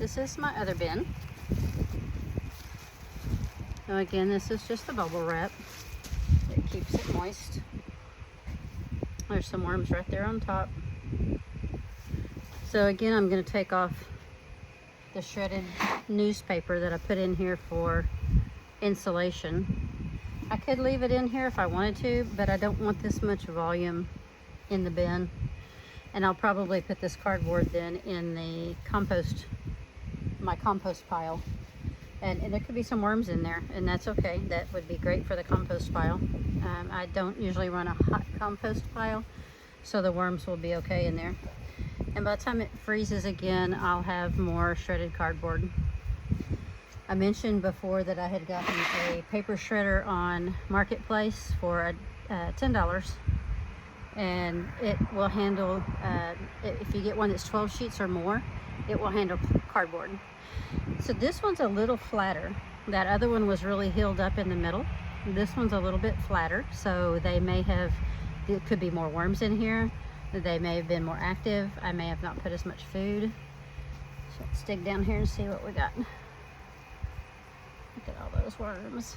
This is my other bin. So again, this is just the bubble wrap. It keeps it moist. There's some worms right there on top. So again, I'm going to take off the shredded newspaper that I put in here for insulation. I could leave it in here if I wanted to, but I don't want this much volume in the bin. And I'll probably put this cardboard then in the compost, my compost pile. And there could be some worms in there, and that's okay. That would be great for the compost pile. I don't usually run a hot compost pile, so the worms will be okay in there. And by the time it freezes again, I'll have more shredded cardboard. I mentioned before that I had gotten a paper shredder on Marketplace for $10. And it will handle, if you get one that's 12 sheets or more, it will handle cardboard. So this one's a little flatter. That other one was really healed up in the middle. This one's a little bit flatter, so they may have, it could be more worms in here. They may have been more active. I may have not put as much food. So let's dig down here and see what we got. Look at all those worms.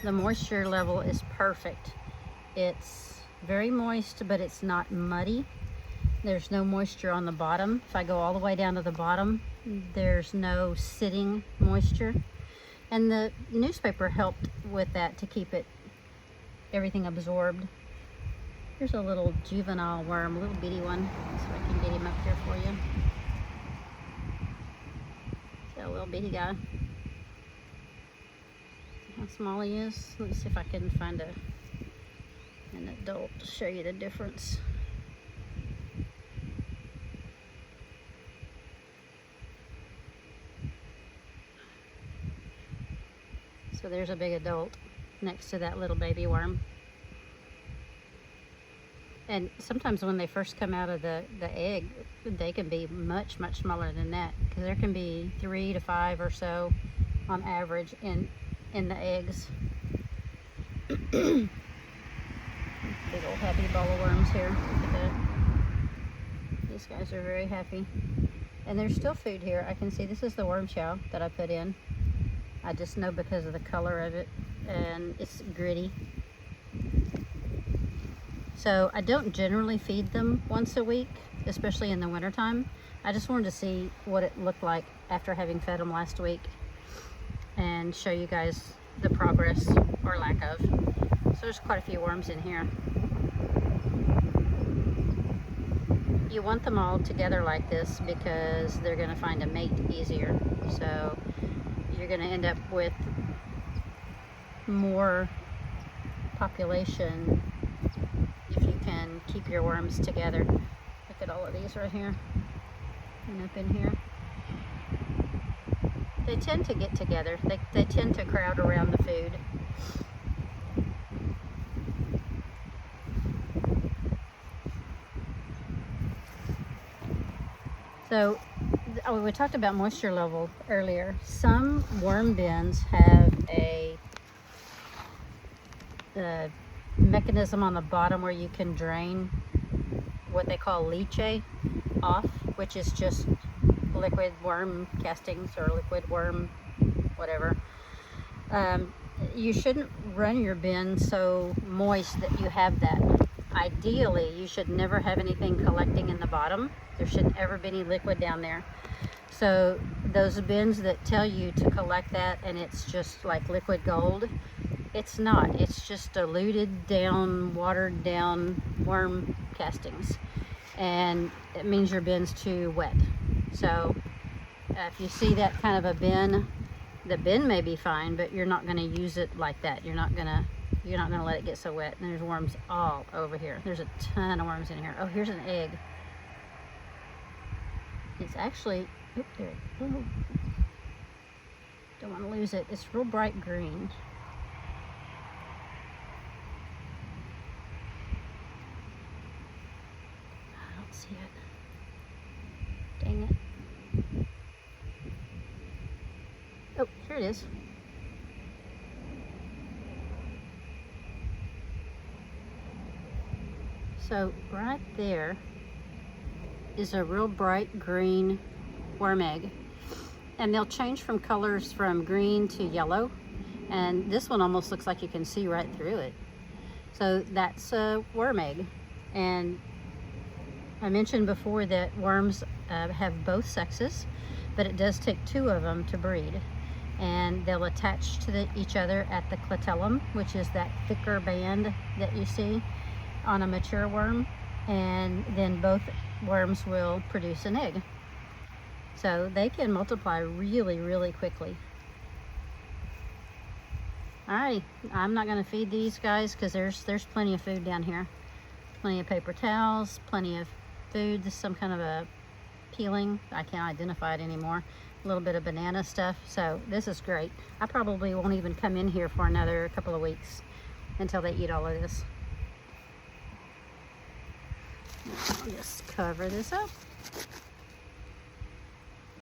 The moisture level is perfect. It's very moist, but it's not muddy. There's no moisture on the bottom. If I go all the way down to the bottom, there's no sitting moisture. And the newspaper helped with that to keep it, everything absorbed. Here's a little juvenile worm, a little bitty one, so I can get him up here for you. See that little bitty guy? How small he is. Let me see if I can find an adult to show you the difference. So there's a big adult next to that little baby worm. And sometimes when they first come out of the egg, they can be much, much smaller than that, because there can be 3 to 5 or so on average in the eggs. Big old happy ball of worms here. Look at that. These guys are very happy. And there's still food here. I can see this is the worm chow that I put in. I just know because of the color of it, and it's gritty. So I don't generally feed them once a week, especially in the wintertime. I just wanted to see what it looked like after having fed them last week and show you guys the progress or lack of. So there's quite a few worms in here. You want them all together like this because they're going to find a mate easier. So you're going to end up with more population if you can keep your worms together. Look at all of these right here and up in here. They tend to get together. They tend to crowd around the food. So we talked about moisture level earlier. Some worm bins have a mechanism on the bottom where you can drain what they call leachate off, which is just liquid worm castings or liquid worm whatever. You shouldn't run your bin so moist that you have that. Ideally, you should never have anything collecting in the bottom. There shouldn't ever be any liquid down there. So those bins that tell you to collect that and it's just like liquid gold, it's not. It's just diluted down, watered down worm castings. And it means your bin's too wet. So if you see that kind of a bin, the bin may be fine, but you're not going to use it like that. You're not going to let it get so wet. And there's worms all over here. There's a ton of worms in here. Oh, here's an egg. It's actually, oop, there. Oh, don't want to lose it. It's real bright green. I don't see it. Dang it. Oh, here it is. So right there is a real bright green worm egg. And they'll change from colors from green to yellow. And this one almost looks like you can see right through it. So that's a worm egg. And I mentioned before that worms have both sexes, but it does take 2 of them to breed. And they'll attach to each other at the clitellum, which is that thicker band that you see on a mature worm. And then both worms will produce an egg. So they can multiply really, really quickly. Alright, I'm not going to feed these guys because there's plenty of food down here. Plenty of paper towels, plenty of food. This is some kind of a peeling. I can't identify it anymore. A little bit of banana stuff. So this is great. I probably won't even come in here for another couple of weeks until they eat all of this. I'll just cover this up.